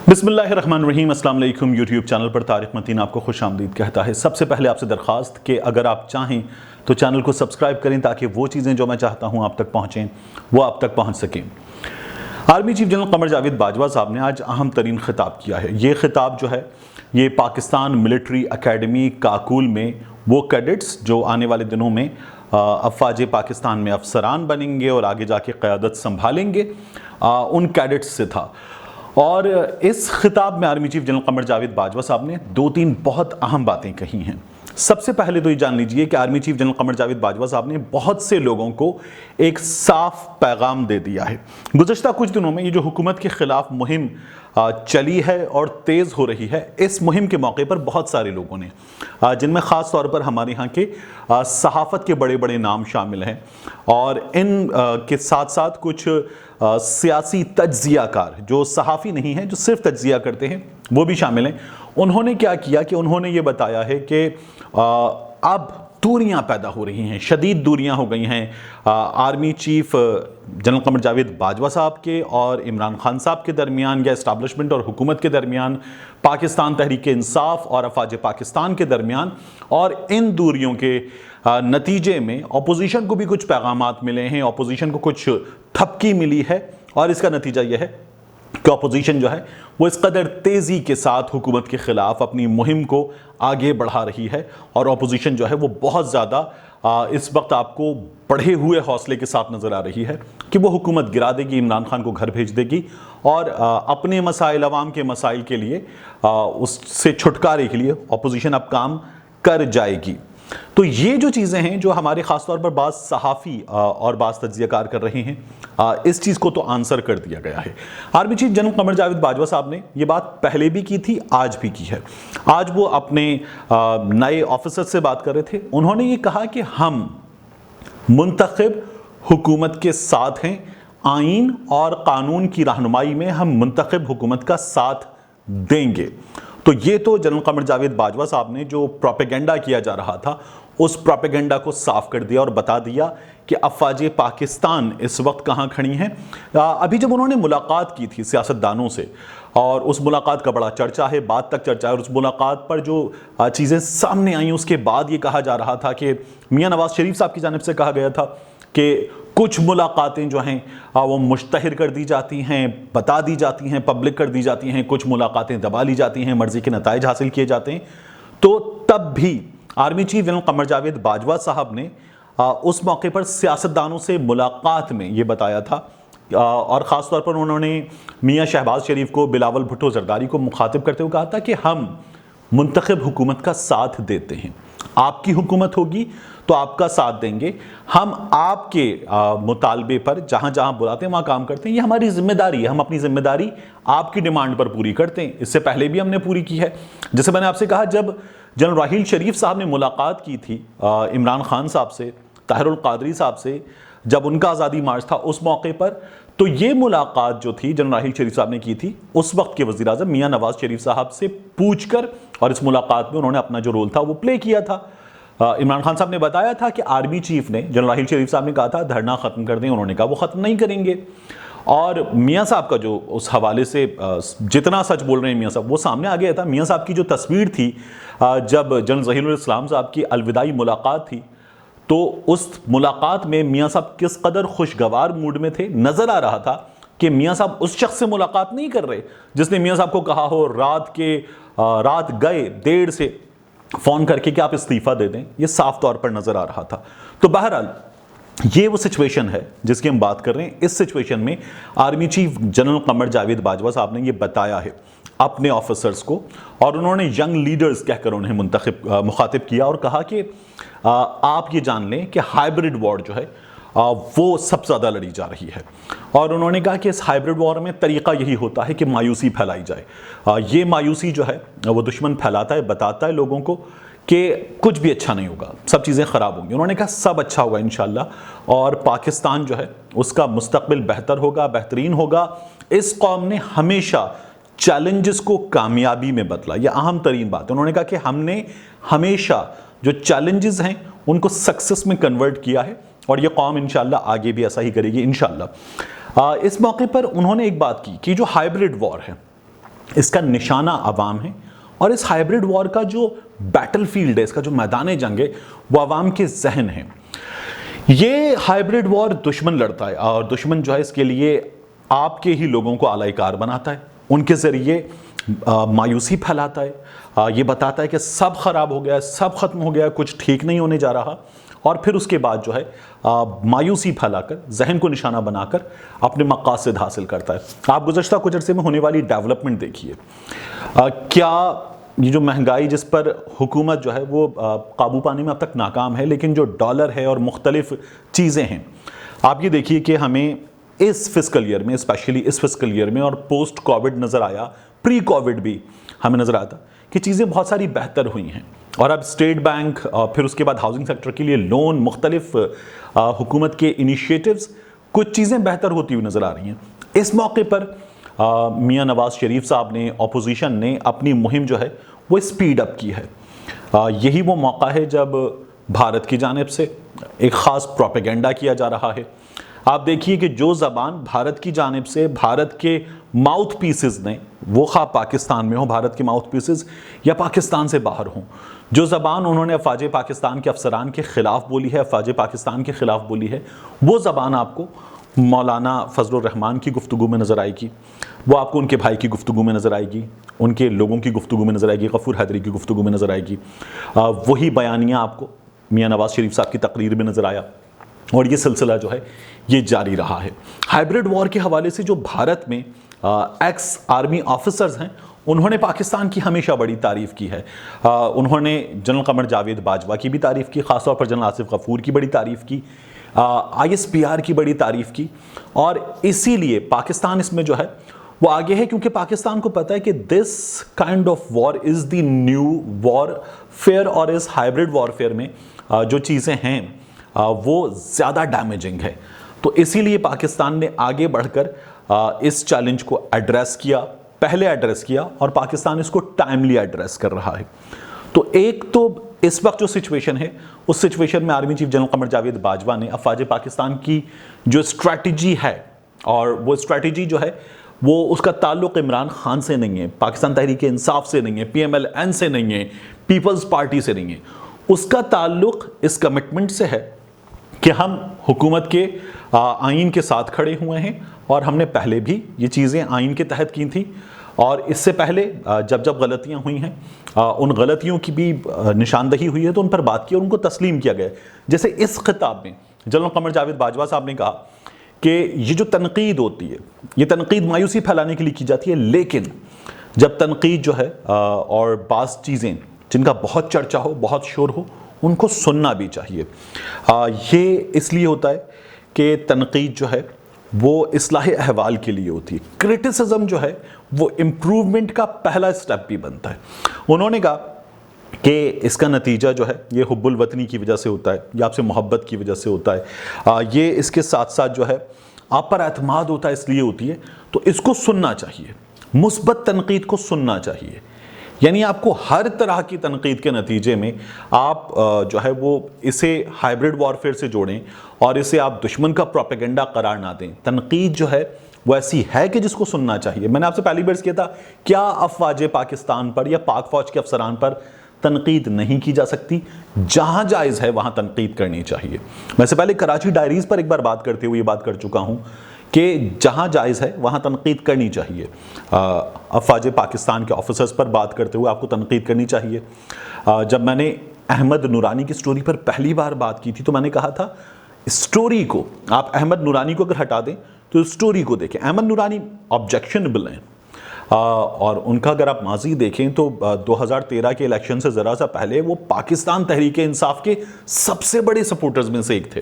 बिस्मिल्लाहिर्रहमानिर्रहीम। अस्सलाम वालेकुम। यूट्यूब चैनल पर तारिक मतीन आपको खुश आमदीद कहता है। सबसे पहले आपसे दरख्वास्त कि अगर आप चाहें तो चैनल को सब्सक्राइब करें ताकि वो चीज़ें जो मैं चाहता हूँ आप तक पहुँचें वो आप तक पहुँच सकें। Army chief general Qamar Javed Bajwa साहब ने आज अहम तरीन खिताब किया है। ये खिताब जो है ये पाकिस्तान मिलिट्री अकेडमी काकुल में वो कैडेट्स जो आने वाले दिनों में अफवाज पाकिस्तान में अफसरान बनेंगे और आगे जाके क़यादत संभालेंगे उन कैडेट्स से था। और इस खिताब में army chief general Qamar Javed Bajwa साहब ने दो तीन बहुत अहम बातें कही हैं। सबसे पहले तो ये जान लीजिए कि army chief general Qamar Javed Bajwa साहब ने बहुत से लोगों को एक साफ पैगाम दे दिया है। गुज़श्ता कुछ दिनों में ये जो हुकूमत के ख़िलाफ़ मुहिम चली है और तेज़ हो रही है, इस मुहिम के मौके पर बहुत सारे लोगों ने, जिनमें ख़ास तौर पर हमारे यहाँ के सहाफ़त के बड़े बड़े नाम शामिल हैं और इन के साथ साथ कुछ सियासी तज्ज़ियाकार जो सहाफ़ी नहीं हैं, जो सिर्फ तज्ज़िया करते हैं, वो भी शामिल हैं। उन्होंने क्या किया कि उन्होंने ये बताया है कि अब दूरियां पैदा हो रही हैं, शदीद दूरियां हो गई हैं army chief general Qamar Javed Bajwa साहब के और इमरान खान साहब के दरमियान, या इस्टाब्लिशमेंट और हुकूमत के दरमियान, पाकिस्तान तहरीक इंसाफ और अफवाज पाकिस्तान के दरमियान। और इन दूरियों के नतीजे में अपोजिशन को भी कुछ पैगामात मिले हैं, अपोजिशन को कुछ थपकी मिली है और इसका नतीजा यह है कि अपोजिशन जो है वो इस कदर तेज़ी के साथ हुकूमत के ख़िलाफ़ अपनी मुहिम को आगे बढ़ा रही है और अपोजिशन जो है वो बहुत ज़्यादा इस वक्त आपको बढ़े हुए हौसले के साथ नज़र आ रही है कि वो हुकूमत गिरा देगी, इमरान खान को घर भेज देगी और अपने मसाइल, अवाम के मसाइल के लिए, उससे छुटकारे के लिए अपोजिशन अब काम कर जाएगी। तो ये जो चीज़ें हैं जो हमारे ख़ास तौर पर बाज़ सहाफ़ी और बाज़ तज्ज़ियाकार कर रहे हैं, इस चीज़ को तो आंसर कर दिया गया है। Army chief general Qamar Javed Bajwa साहब ने ये बात पहले भी की थी, आज भी की है। आज वो अपने नए ऑफिसर से बात कर रहे थे। उन्होंने ये कहा कि हम मुंतखब हुकूमत के साथ हैं, आइन और कानून की रहनुमाई में हम मुंतखब हुकूमत का साथ देंगे। तो ये तो जनरल कमर जावेद बाजवा साहब ने जो प्रोपेगेंडा किया जा रहा था उस प्रोपेगेंडा को साफ कर दिया और बता दिया कि अफवाज पाकिस्तान इस वक्त कहाँ खड़ी हैं। अभी जब उन्होंने मुलाकात की थी सियासतदानों से और उस मुलाकात का बड़ा चर्चा है, बाद तक चर्चा है, और उस मुलाकात पर जो चीज़ें सामने आई उसके बाद ये कहा जा रहा था कि मियाँ नवाज शरीफ साहब की जानिब से कहा गया था कि कुछ मुलाकातें जो हैं वो मुश्तहिर कर दी जाती हैं, बता दी जाती हैं, पब्लिक कर दी जाती हैं, कुछ मुलाकातें दबा ली जाती हैं, मर्जी के नताइज हासिल किए जाते हैं। तो तब भी army chief general Qamar Javed Bajwa साहब ने उस मौके पर सियासतदानों से मुलाकात में ये बताया था और ख़ास तौर पर उन्होंने मियाँ शहबाज शरीफ को, बिलावल भुट्टो जरदारी को मुखातिब करते हुए कहा था कि हम मुंतखब हुकूमत का साथ देते हैं, आपकी हुकूमत होगी तो आपका साथ देंगे, हम आपके मुतालबे पर जहाँ जहाँ बुलाते हैं वहाँ काम करते हैं, ये हमारी जिम्मेदारी है, हम अपनी जिम्मेदारी आपकी डिमांड पर पूरी करते हैं। इससे पहले भी हमने पूरी की है। जैसे मैंने आपसे कहा, जब जनरल राहील शरीफ साहब ने मुलाकात की थी इमरान खान साहब से, ताहिरुल कादरी साहब से, जब उनका आज़ादी मार्च था उस मौके पर, तो ये मुलाकात जो थी जनरल राहील शरीफ साहब ने की थी उस वक्त के वज़ीर आज़म मियाँ नवाज शरीफ साहब से पूछकर, और इस मुलाकात में उन्होंने अपना जो रोल था वो प्ले किया था। इमरान खान साहब ने बताया था कि आर्मी चीफ ने, जनरल राहील शरीफ साहब ने कहा था धरना ख़त्म कर दें, उन्होंने कहा वो ख़त्म नहीं करेंगे। और मियाँ साहब का जो उस हवाले से जितना सच बोल रहे हैं मियाँ साहब वो सामने आ गया था। मियाँ साहब की जो तस्वीर थी जब जनरल ज़हीरुल इस्लाम साहब की अलविदाई मुलाकात थी, तो उस मुलाकात में मियाँ साहब किस कदर खुशगवार मूड में थे, नज़र आ रहा था कि मियाँ साहब उस शख्स से मुलाकात नहीं कर रहे जिसने मियाँ साहब को कहा हो रात गए देर से फ़ोन करके कि आप इस्तीफ़ा दे दें। ये साफ तौर पर नज़र आ रहा था। तो बहरहाल ये वो सिचुएशन है जिसकी हम बात कर रहे हैं। इस सिचुएशन में army chief general Qamar Javed Bajwa साहब ने ये बताया है अपने ऑफिसर्स को, और उन्होंने यंग लीडर्स कहकर उन्हें मुखातिब किया और कहा कि आप ये जान लें कि हाइब्रिड वॉर जो है वो सबसे ज़्यादा लड़ी जा रही है। और उन्होंने कहा कि इस हाइब्रिड वॉर में तरीक़ा यही होता है कि मायूसी फैलाई जाए। ये मायूसी जो है वो दुश्मन फैलाता है, बताता है लोगों को कि कुछ भी अच्छा नहीं होगा, सब चीज़ें ख़राब होंगी। उन्होंने कहा सब अच्छा होगा इंशाअल्लाह, और पाकिस्तान जो है उसका मुस्तक़बिल बेहतर होगा, बेहतरीन होगा। इस कौम ने हमेशा चैलेंजेस को कामयाबी में बदला, यह अहम तरीन बात है। उन्होंने कहा कि हमने हमेशा जो चैलेंजेस हैं उनको सक्सेस में कन्वर्ट किया है और ये कौम इंशाअल्लाह आगे भी ऐसा ही करेगी इंशाअल्लाह। इस मौके पर उन्होंने एक बात की कि जो हाइब्रिड वॉर है اس کا نشانہ عوام ہے، اور اس ہائبرڈ وار کا جو بیٹل فیلڈ ہے، اس کا جو میدان جنگ ہے، وہ عوام کے ذہن ہے۔ یہ ہائبرڈ وار دشمن لڑتا ہے، اور دشمن جو ہے اس کے لیے آپ کے ہی لوگوں کو آلائے کار بناتا ہے، ان کے ذریعے مایوسی پھیلاتا ہے، یہ بتاتا ہے کہ سب خراب ہو گیا، سب ختم ہو گیا، کچھ ٹھیک نہیں ہونے جا رہا، اور پھر اس کے بعد جو ہے مایوسی پھیلا کر، ذہن کو نشانہ بنا کر اپنے مقاصد حاصل کرتا ہے۔ آپ گزشتہ کچھ عرصے میں ہونے والی ڈیولپمنٹ دیکھیے، کیا یہ جو مہنگائی جس پر حکومت جو ہے وہ قابو پانے میں اب تک ناکام ہے، لیکن جو ڈالر ہے اور مختلف چیزیں ہیں، آپ یہ دیکھیے کہ ہمیں اس فسکل ایئر میں، اسپیشلی اس فسکل ایئر میں اور پوسٹ کووڈ نظر آیا، پری کووڈ بھی ہمیں نظر آتا کہ چیزیں بہت ساری بہتر ہوئی ہیں، اور اب اسٹیٹ بینک، پھر اس کے بعد ہاؤسنگ سیکٹر کے لیے لون، مختلف حکومت کے انیشیٹوز، کچھ چیزیں بہتر ہوتی ہوئی نظر آ رہی ہیں۔ اس موقع پر میاں نواز شریف صاحب نے، اپوزیشن نے اپنی مہم جو ہے وہ اسپیڈ اپ کی ہے۔ یہی وہ موقع ہے جب بھارت کی جانب سے ایک خاص پروپیگنڈا کیا جا رہا ہے۔ آپ دیکھیے کہ جو زبان بھارت کی جانب سے بھارت کے ماؤتھ پیسز نے، وہ خواہ پاکستان میں ہوں بھارت کے ماؤتھ پیسز یا پاکستان سے باہر ہوں، جو زبان انہوں نے افواج پاکستان کے افسران کے خلاف بولی ہے، افواج پاکستان کے خلاف بولی ہے، وہ زبان آپ کو مولانا فضل الرحمان کی گفتگو میں نظر آئے گی، وہ آپ کو ان کے بھائی کی گفتگو میں نظر آئے گی، ان کے لوگوں کی گفتگو میں نظر آئے گی، غفور حیدری کی گفتگو میں نظر آئے گی، وہی بیانیہ آپ کو میاں نواز شریف صاحب کی تقریر میں نظر آیا، اور یہ سلسلہ جو ہے یہ جاری رہا ہے۔ ہائبرڈ وار کے حوالے سے جو بھارت میں ایکس آرمی آفیسرز ہیں، انہوں نے پاکستان کی ہمیشہ بڑی تعریف کی ہے۔ انہوں نے جنرل قمر جاوید باجوہ کی بھی تعریف کی، خاص طور پر جنرل آصف غفور کی بڑی تعریف کی، ISPR کی بڑی تعریف کی، اور اسی لیے پاکستان اس میں جو ہے وہ آگے ہے، کیونکہ پاکستان کو پتہ ہے کہ this kind of war is the new warfare, اور اس ہائبرڈ وار فیئر میں جو چیزیں ہیں وہ زیادہ ڈیمیجنگ ہے، تو اسی لیے پاکستان نے آگے بڑھ کر اس چیلنج کو ایڈریس کیا، پہلے ایڈریس کیا، اور پاکستان اس کو ٹائملی ایڈریس کر رہا ہے۔ تو ایک تو اس وقت جو سچویشن ہے، اس سچویشن میں army chief general Qamar Javed Bajwa نے افواج پاکستان کی جو اسٹریٹجی ہے، اور وہ اسٹریٹجی جو ہے وہ اس کا تعلق عمران خان سے نہیں ہے، پاکستان تحریک انصاف سے نہیں ہے، PMLN سے نہیں ہے، پیپلز پارٹی سے نہیں ہے، اس کا تعلق اس کمٹمنٹ سے ہے کہ ہم حکومت کے آئین کے ساتھ کھڑے ہوئے ہیں، اور ہم نے پہلے بھی یہ چیزیں آئین کے تحت کی تھیں، اور اس سے پہلے جب غلطیاں ہوئی ہیں، ان غلطیوں کی بھی نشاندہی ہوئی ہے، تو ان پر بات کی اور ان کو تسلیم کیا گیا۔ جیسے اس خطاب میں جنرل قمر جاوید باجوہ صاحب نے کہا کہ یہ جو تنقید ہوتی ہے، یہ تنقید مایوسی پھیلانے کے لیے کی جاتی ہے، لیکن جب تنقید جو ہے اور بعض چیزیں جن کا بہت چرچا ہو، بہت شور ہو، ان کو سننا بھی چاہیے۔ یہ اس لیے ہوتا ہے کہ تنقید جو ہے وہ اصلاح احوال کے لیے ہوتی ہے، کرٹیسزم جو ہے وہ امپروومنٹ کا پہلا سٹیپ بھی بنتا ہے۔ انہوں نے کہا کہ اس کا نتیجہ جو ہے یہ حب الوطنی کی وجہ سے ہوتا ہے، یہ آپ سے محبت کی وجہ سے ہوتا ہے، یہ اس کے ساتھ ساتھ جو ہے آپ پر اعتماد ہوتا ہے، اس لیے ہوتی ہے، تو اس کو سننا چاہیے، مثبت تنقید کو سننا چاہیے۔ یعنی آپ کو ہر طرح کی تنقید کے نتیجے میں آپ جو ہے وہ اسے ہائبرڈ وارفیئر سے جوڑیں، اور اسے آپ دشمن کا پروپیگنڈا قرار نہ دیں۔ تنقید جو ہے وہ ایسی ہے کہ جس کو سننا چاہیے۔ میں نے آپ سے پہلی بار کیا تھا، کیا افواج پاکستان پر یا پاک فوج کے افسران پر تنقید نہیں کی جا سکتی؟ جہاں جائز ہے وہاں تنقید کرنی چاہیے۔ میں سے پہلے کراچی ڈائریز پر ایک بار بات کرتے ہوئے یہ بات کر چکا ہوں کہ جہاں جائز ہے وہاں تنقید کرنی چاہیے۔ افواج پاکستان کے آفیسرز پر بات کرتے ہوئے آپ کو تنقید کرنی چاہیے۔ جب میں نے احمد نورانی کی سٹوری پر پہلی بار بات کی تھی تو میں نے کہا تھا سٹوری کو آپ احمد نورانی کو اگر ہٹا دیں تو سٹوری کو دیکھیں۔ احمد نورانی آبجیکشنبل ہیں، اور ان کا اگر آپ ماضی دیکھیں تو 2013 کے الیکشن سے ذرا سا پہلے وہ پاکستان تحریک انصاف کے سب سے بڑے سپورٹرز میں سے ایک تھے،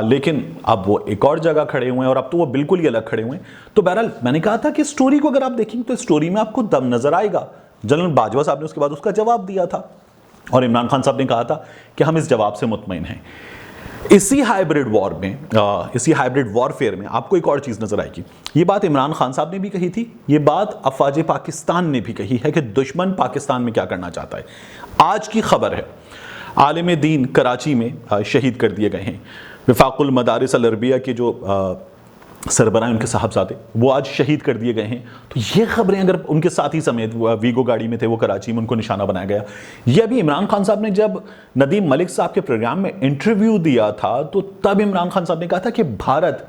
لیکن اب وہ ایک اور جگہ کھڑے ہوئے ہیں، اور اب تو وہ بالکل ہی الگ کھڑے ہوئے ہیں۔ تو بہرحال میں نے کہا تھا کہ سٹوری کو اگر آپ دیکھیں تو سٹوری میں آپ کو دم نظر آئے گا۔ جنرل باجوہ صاحب نے اس کے بعد اس کا جواب دیا تھا، اور عمران خان صاحب نے کہا تھا کہ ہم اس جواب سے مطمئن ہیں۔ اسی ہائبرڈ وار میں، اسی ہائبرڈ وارفیئر میں آپ کو ایک اور چیز نظر آئے گی۔ یہ بات عمران خان صاحب نے بھی کہی تھی، یہ بات افواج پاکستان نے بھی کہی ہے کہ دشمن پاکستان میں کیا کرنا چاہتا ہے۔ آج کی خبر ہے، عالم دین کراچی میں شہید کر دیے گئے ہیں۔ وفاق المدارس العربیہ کے جو सरबराह उनके साहबजादे वो आज शहीद कर दिए गए हैं। तो ये खबरें अगर उनके साथी समेत वीगो गाड़ी में थे, वो कराची में उनको निशाना बनाया गया। ये अभी इमरान खान साहब ने जब नदीम मलिक साहब के प्रोग्राम में इंटरव्यू दिया था तो तब इमरान खान साहब ने कहा था कि भारत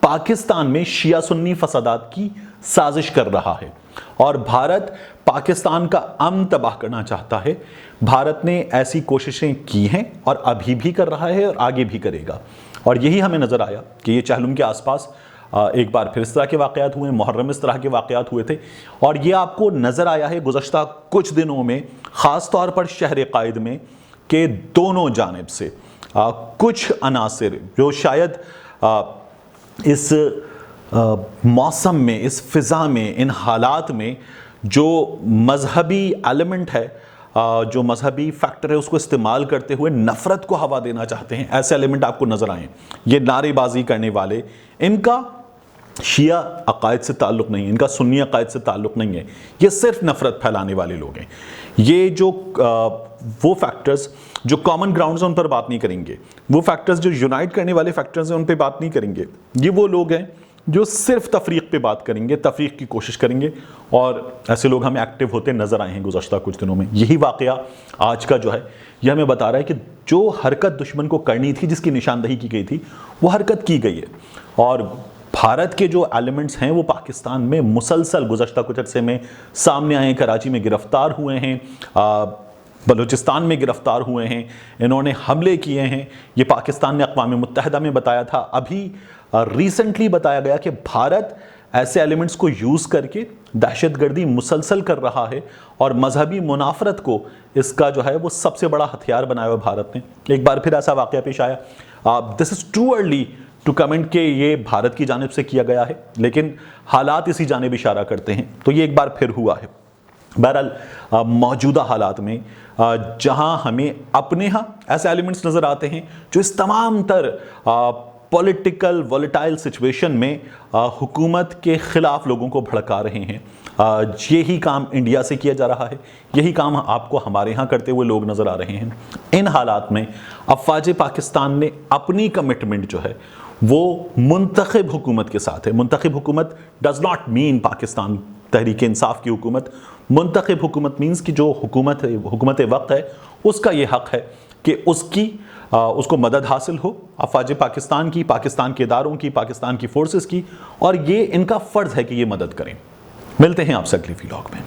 पाकिस्तान में शिया सुन्नी फसादात की साजिश कर रहा है और भारत पाकिस्तान का अमन तबाह करना चाहता है। भारत ने ऐसी कोशिशें की हैं और अभी भी कर रहा है और आगे भी करेगा। और यही हमें नज़र आया कि ये चहलम के आसपास एक बार फिर इस तरह के वाक़यात हुए, मुहर्रम इस तरह के वाक़यात हुए थे। और ये आपको नज़र आया है गुज़श्ता कुछ दिनों में, ख़ास तौर पर शहर क़ाइद में, कि दोनों जानिब से कुछ अनासिर जो शायद इस मौसम में, इस फ़िज़ा में, इन हालात में जो मजहबी एलिमेंट है, जो मजहबी फैक्टर है, उसको इस्तेमाल करते हुए नफ़रत को हवा देना चाहते हैं, ऐसे एलिमेंट आपको नज़र आए। ये नारेबाजी करने वाले, इनका शिया अकायद से ताल्लुक़ नहीं है, इनका सुन्नी अकायद से ताल्लुक़ नहीं है, ये सिर्फ नफ़रत फैलाने वाले लोग हैं। ये जो वो फैक्टर्स जो कॉमन ग्राउंड्स हैं उन पर बात नहीं करेंगे, वो फैक्टर्स जो यूनाइट करने वाले फैक्टर्स हैं उन पर बात नहीं करेंगे। ये वो लोग हैं जो सिर्फ तफरीक पे बात करेंगे, तफरीक की कोशिश करेंगे, और ऐसे लोग हमें एक्टिव होते नज़र आए हैं गुज़श्ता कुछ दिनों में। यही वाक़या आज का जो है ये हमें बता रहा है कि जो हरकत दुश्मन को करनी थी, जिसकी निशानदही की गई थी, वो हरकत की गई है। और भारत के जो एलिमेंट्स हैं वो पाकिस्तान में मुसलसल गुज़श्ता कुछ अरसे में सामने आए हैं। कराची में गिरफ़्तार हुए हैं, बलूचिस्तान में गिरफ़्तार हुए हैं, इन्होंने हमले किए हैं। ये पाकिस्तान ने अक़वाम मुत्तहिदा में बताया था, अभी रिसेंटली बताया गया कि भारत ऐसे एलिमेंट्स को यूज़ करके दहशतगर्दी मुसलसल कर रहा है और मजहबी मुनाफरत को इसका जो है वो सबसे बड़ा हथियार बनाया हुआ भारत ने। एक बार फिर ऐसा वाक़या पेश आया। This is too early to comment कि ये भारत की जानिब से किया गया है, लेकिन हालात इसी जानिब इशारा करते हैं, तो ये एक बार फिर हुआ है। बहरहाल मौजूदा हालात में जहां हमें अपने यहाँ ऐसे एलिमेंट्स नज़र आते हैं जो इस तमाम तर पॉलिटिकल वॉलेटाइल सिचुएशन में हुकूमत के ख़िलाफ़ लोगों को भड़का रहे हैं, यही काम इंडिया से किया जा रहा है, यही काम आपको हमारे यहाँ करते हुए लोग नज़र आ रहे हैं। इन हालात में अफ़वाज पाकिस्तान ने अपनी कमिटमेंट जो है वो मुंतखब हुकूमत के साथ है। मुंतखब हुकूमत does not mean Pakistan Tehreek Insaf की हुकूमत। मुंतखब हुकूमत मीन्स कि जो हुकूमत वक्त है उसका ये हक़ है कि उसको मदद हासिल हो अफ़वाज पाकिस्तान की, पाकिस्तान के इदारों की, पाकिस्तान की फ़ोर्सेस की, और ये इनका फ़र्ज़ है कि ये मदद करें। मिलते हैं आपसे अगली व्लॉग में।